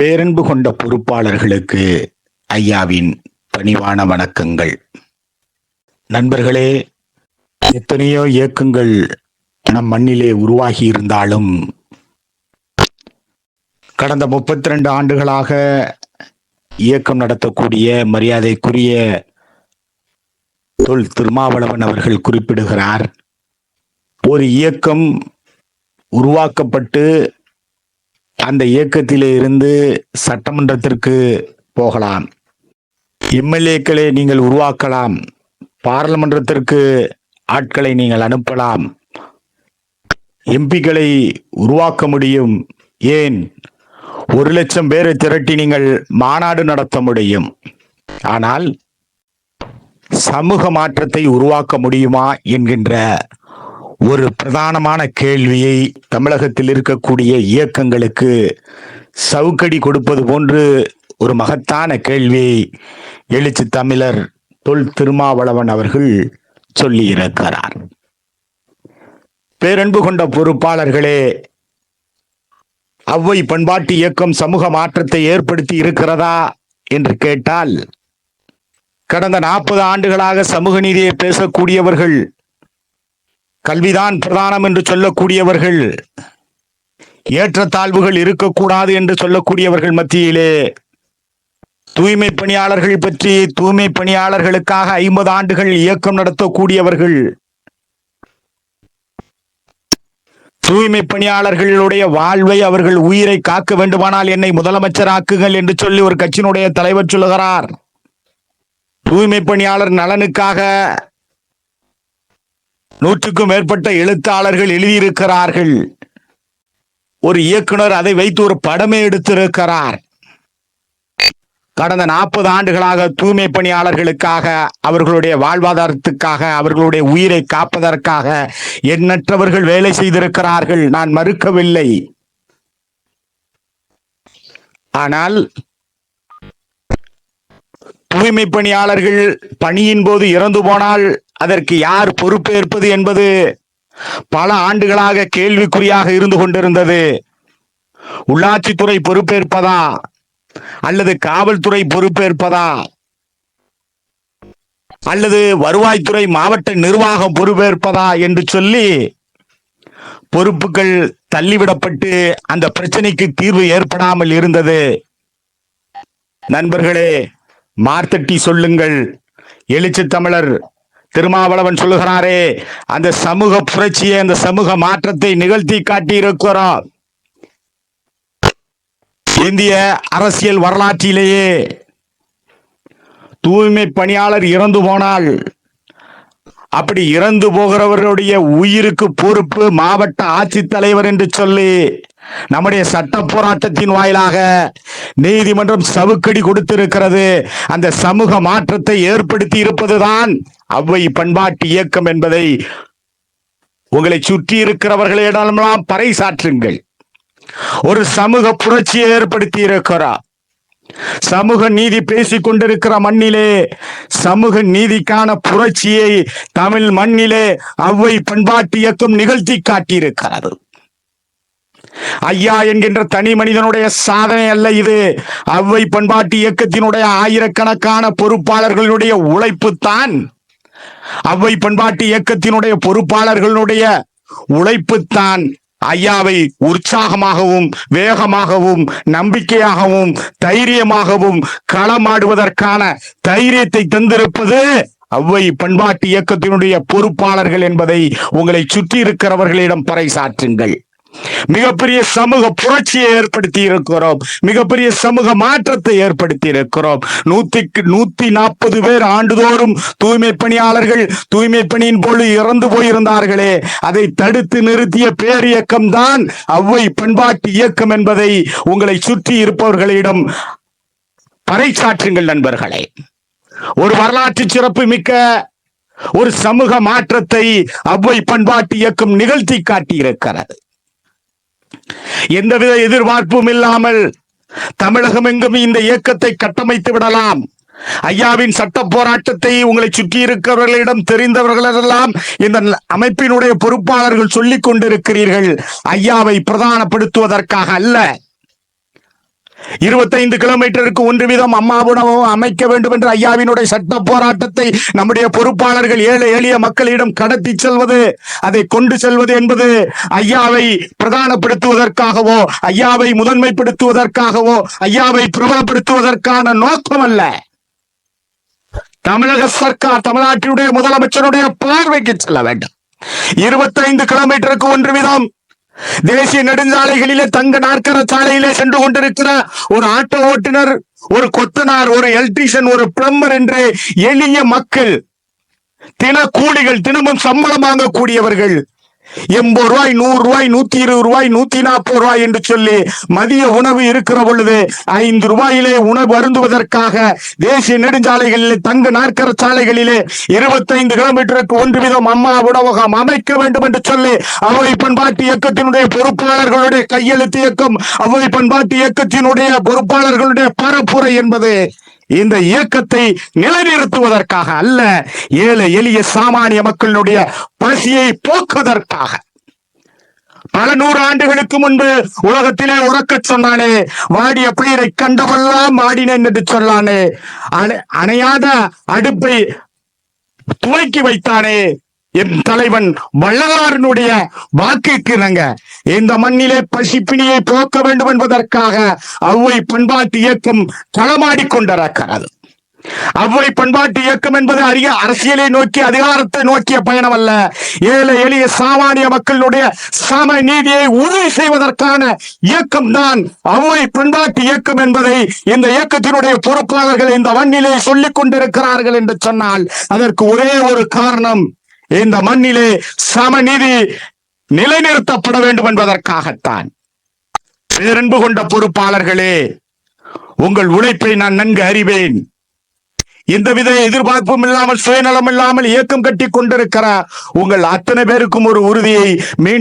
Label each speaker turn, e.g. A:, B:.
A: பேரன்பு கொண்ட பொறுப்பாளர்களுக்கு ஐயாவின் பணிவான வணக்கங்கள். நண்பர்களே, எத்தனையோ இயக்கங்கள் நம் மண்ணிலே உருவாகி இருந்தாலும் கடந்த 32 ஆண்டுகளாக இயக்கம் நடத்தக்கூடிய மரியாதைக்குரிய தொல் திருமாவளவன் அவர்கள் குறிப்பிடுகிறார், ஒரு இயக்கம் உருவாக்கப்பட்டு அந்த இயக்கத்திலே இருந்து சட்டமன்றத்திற்கு போகலாம், எம்எல்ஏக்களை நீங்கள் உருவாக்கலாம், பாராளுமன்றத்திற்கு ஆட்களை நீங்கள் அனுப்பலாம், எம்பிக்களை உருவாக்க முடியும், ஏன் 1,00,000 பேரை திரட்டி நீங்கள் மாநாடு நடத்த முடியும். ஆனால் சமூக மாற்றத்தை உருவாக்க முடியுமா என்கின்ற ஒரு பிரதானமான கேள்வியை தமிழகத்தில் இருக்கக்கூடிய இயக்கங்களுக்கு சவுக்கடி கொடுப்பது போன்று ஒரு மகத்தான கேள்வியை எழுச்சி தமிழர் தொல் திருமாவளவன் அவர்கள் சொல்லி இருக்கிறார். பேரன்பு கொண்ட பொறுப்பாளர்களே, அவ்வை பண்பாட்டு இயக்கம் சமூக மாற்றத்தை ஏற்படுத்தி இருக்கிறதா என்று கேட்டால், கடந்த 40 ஆண்டுகளாக சமூக நீதியை பேசக்கூடியவர்கள், கல்விதான் பிரதானம் என்று சொல்லக்கூடியவர்கள், ஏற்றத்தாழ்வுகள் இருக்கக்கூடாது என்று சொல்லக்கூடியவர்கள் மத்தியிலே தூய்மை பணியாளர்கள் பற்றி, தூய்மை பணியாளர்களுக்காக 50 ஆண்டுகள் இயக்கம் நடத்தக்கூடியவர்கள், தூய்மை பணியாளர்களுடைய வாழ்வை, அவர்கள் உயிரை காக்க வேண்டுமானால் என்னை முதலமைச்சராக்குங்கள் என்று சொல்லி ஒரு கட்சியினுடைய தலைவர் சொல்லுகிறார். தூய்மை பணியாளர் நலனுக்காக 100க்கும் மேற்பட்ட எழுத்தாளர்கள் எழுதியிருக்கிறார்கள். ஒரு இயக்குனர் அதை வைத்து ஒரு படமே எடுத்திருக்கிறார். கடந்த 40 ஆண்டுகளாக தூய்மை பணியாளர்களுக்காக, அவர்களுடைய வாழ்வாதாரத்துக்காக, அவர்களுடைய உயிரை காப்பதற்காக எண்ணற்றவர்கள் வேலை செய்திருக்கிறார்கள், நான் மறுக்கவில்லை. ஆனால் தூய்மை பணியாளர்கள் பணியின் போது இறந்து போனால் அதற்கு யார் பொறுப்பேற்பது என்பது பல ஆண்டுகளாக கேள்விக்குறியாக இருந்து கொண்டிருந்தது. உள்ளாட்சித்துறை பொறுப்பேற்பதா அல்லது காவல்துறை பொறுப்பேற்பதா அல்லது வருவாய்த்துறை மாவட்ட நிர்வாகம் பொறுப்பேற்பதா என்று சொல்லி பொறுப்புகள் தள்ளிவிடப்பட்டு அந்த பிரச்சனைக்கு தீர்வு ஏற்படாமல் இருந்தது. நண்பர்களே, மார்த்தட்டி சொல்லுங்கள். எழுச்சி தமிழர் திருமாவளவன் சொல்லுகிறாரே, அந்த சமூக புரட்சியை, அந்த சமூக மாற்றத்தை நிகழ்த்தி காட்டி இருக்கிறோம். இந்திய அரசியல் வரலாற்றிலேயே தூய்மை பணியாளர் இறந்து போனால், அப்படி இறந்து போகிறவர்களுடைய உயிருக்கு பொறுப்பு மாவட்ட ஆட்சித்தலைவர் என்று சொல்லி நம்முடைய சட்ட போராட்டத்தின் வாயிலாக நீதிமன்றம் சவுக்கடி கொடுத்திருக்கிறது. அந்த சமூக மாற்றத்தை ஏற்படுத்தி இருப்பதுதான் அவ்வை பண்பாட்டு இயக்கம் என்பதை உங்களை சுற்றி இருக்கிறவர்களிடமெல்லாம் பறைசாற்றுங்கள். ஒரு சமூக புரட்சியை ஏற்படுத்தி இருக்கிறார். சமூக நீதி பேசிக் கொண்டிருக்கிற மண்ணிலே சமூக நீதிக்கான புரட்சியை தமிழ் மண்ணிலே அவ்வை பண்பாட்டு இயக்கம் நிகழ்த்தி காட்டியிருக்கிறது. ஐயா என்கின்ற தனி மனிதனுடைய சாதனை அல்ல இது. அவ்வை பண்பாட்டு இயக்கத்தினுடைய ஆயிரக்கணக்கான பொறுப்பாளர்களுடைய உழைப்பு தான், அவ்வை பண்பாட்டு இயக்கத்தினுடைய பொறுப்பாளர்களுடைய உழைப்பு தான் ஐயாவை உற்சாகமாகவும் வேகமாகவும் நம்பிக்கையாகவும் தைரியமாகவும் களமாடுவதற்கான தைரியத்தை தந்திருப்பது அவ்வை பண்பாட்டு இயக்கத்தினுடைய பொறுப்பாளர்கள் என்பதை உங்களை சுற்றி இருக்கிறவர்களிடம் பறைசாற்றுங்கள். மிகப்பெரிய சமூக புரட்சியை ஏற்படுத்தி இருக்கிறோம், மிகப்பெரிய சமூக மாற்றத்தை ஏற்படுத்தி இருக்கிறோம். 140 பேர் ஆண்டுதோறும் தூய்மை பணியாளர்கள் தூய்மை பணியின் போது இறந்து போயிருந்தார்களே, அதை தடுத்து நிறுத்திய பேரியக்கம் தான் அவ்வை பண்பாட்டு இயக்கம் என்பதை உங்களை சுற்றி இருப்பவர்களிடம் பறைசாற்றுங்கள். நண்பர்களே, ஒரு வரலாற்று சிறப்பு மிக்க ஒரு சமூக மாற்றத்தை அவ்வை பண்பாட்டு இயக்கம் நிகழ்த்தி காட்டியிருக்கிறது. எந்தவித எதிர்பார்ப்பும் இல்லாமல் தமிழகம் எங்கும் இந்த இயக்கத்தை கட்டமைத்து விடலாம். ஐயாவின் சட்ட போராட்டத்தை உங்களை சுற்றி இருக்கிறவர்களிடம் தெரிந்தவர்களெல்லாம் இந்த அமைப்பினுடைய பொறுப்பாளர்கள் சொல்லிக் கொண்டிருக்கிறீர்கள். ஐயாவை பிரதானப்படுத்துவதற்காக அல்ல, 25 கிலோமீட்டருக்கு 1 வீதம் அம்மா உணவகம் அமைக்க வேண்டும் என்ற ஐயாவினுடைய சட்ட போராட்டத்தை நம்முடைய பொறுப்பாளர்கள் ஏழை எளிய மக்களிடம் கடத்தி செல்வது, அதை கொண்டு செல்வது என்பது ஐயாவை பிரதானப்படுத்துவதற்காகவோ, ஐயாவை முதன்மைப்படுத்துவதற்காகவோ, ஐயாவை பிரபலப்படுத்துவதற்கான நோக்கம் அல்ல. தமிழக சர்க்கார், தமிழ்நாட்டினுடைய முதலமைச்சருடைய பார்வைக்கு செல்ல வேண்டும். 25 கிலோமீட்டருக்கு 1 வீதம் தேசிய நெடுஞ்சாலைகளிலே, தங்க நாற்கர சாலையிலே சென்று கொண்டிருக்கிற ஒரு ஆட்டோ ஓட்டுநர், ஒரு கொத்தனார், ஒரு எலக்ட்ரீஷியன், ஒரு பிளம்பர் என்று எளிய மக்கள், தின கூலிகள், தினமும் சம்பளம் வாங்கக்கூடியவர்கள் 80 ரூபாய், 100 ரூபாய், 120 ரூபாய், 140 ரூபாய் என்று சொல்லி மதிய உணவு இருக்கிற பொழுது 5 ரூபாயிலே உணவு அருந்துவதற்காக தேசிய நெடுஞ்சாலைகளிலே, தங்க நாற்கர சாலைகளிலே 25 கிலோமீட்டருக்கு 1 வீதம் அம்மா உணவகம் அமைக்க வேண்டும் என்று சொல்லி அவை பண்பாட்டு இயக்கத்தினுடைய பொறுப்பாளர்களுடைய கையெழுத்து இயக்கம், அவை பண்பாட்டு இயக்கத்தினுடைய பொறுப்பாளர்களுடைய பரப்புரை என்பது இந்த இயக்கத்தை நிலைநிறுத்துவதற்காக அல்ல, ஏழை எளிய சாமானிய மக்களுடைய பசியை போக்குவதற்காக. பல 100 ஆண்டுகளுக்கு முன்பு உலகத்திலே உறக்கச் சொன்னானே, வாடிய பயிரை கண்டவெல்லாம் ஆடினேன் என்று சொல்லானே, அணையாத அடுப்பை துவக்கி வைத்தானே என் தலைவன் வள்ளலாரினுடைய வாக்குக்கு இணங்க இந்த மண்ணிலே பசிப்பிணியை போக்க வேண்டும் என்பதற்காக அவ்வை பண்பாட்டு இயக்கம் களமாடி கொண்டிருக்கிறது. அவ்வை பண்பாட்டு இயக்கம் என்பது அரசியலை நோக்கி, அதிகாரத்தை நோக்கிய பயணம் அல்ல. ஏழை எளிய சாமானிய மக்களுடைய சம நீதியை உறுதி செய்வதற்கான இயக்கம் தான் அவ்வை பண்பாட்டு இயக்கம் என்பதை இந்த இயக்கத்தினுடைய பொறுப்பாளர்கள் இந்த மண்ணிலே சொல்லிக் கொண்டிருக்கிறார்கள் என்று சொன்னால் அதற்கு ஒரே ஒரு காரணம், இந்த மண்ணிலே சமநீதி நிலைநிறுத்தப்பட வேண்டும் என்பதற்காகத்தான். பேரன்பு கொண்ட பொறுப்பாளர்களே, உங்கள் உழைப்பை நான் நன்கு அறிவேன். எந்தவித எதிர்பார்ப்பும் இல்லாமல், சுயநலம் இல்லாமல் இயக்கம் கட்டி கொண்டிருக்கிற உங்கள் அத்தனை பேருக்கும் ஒரு உறுதியை மீண்டும்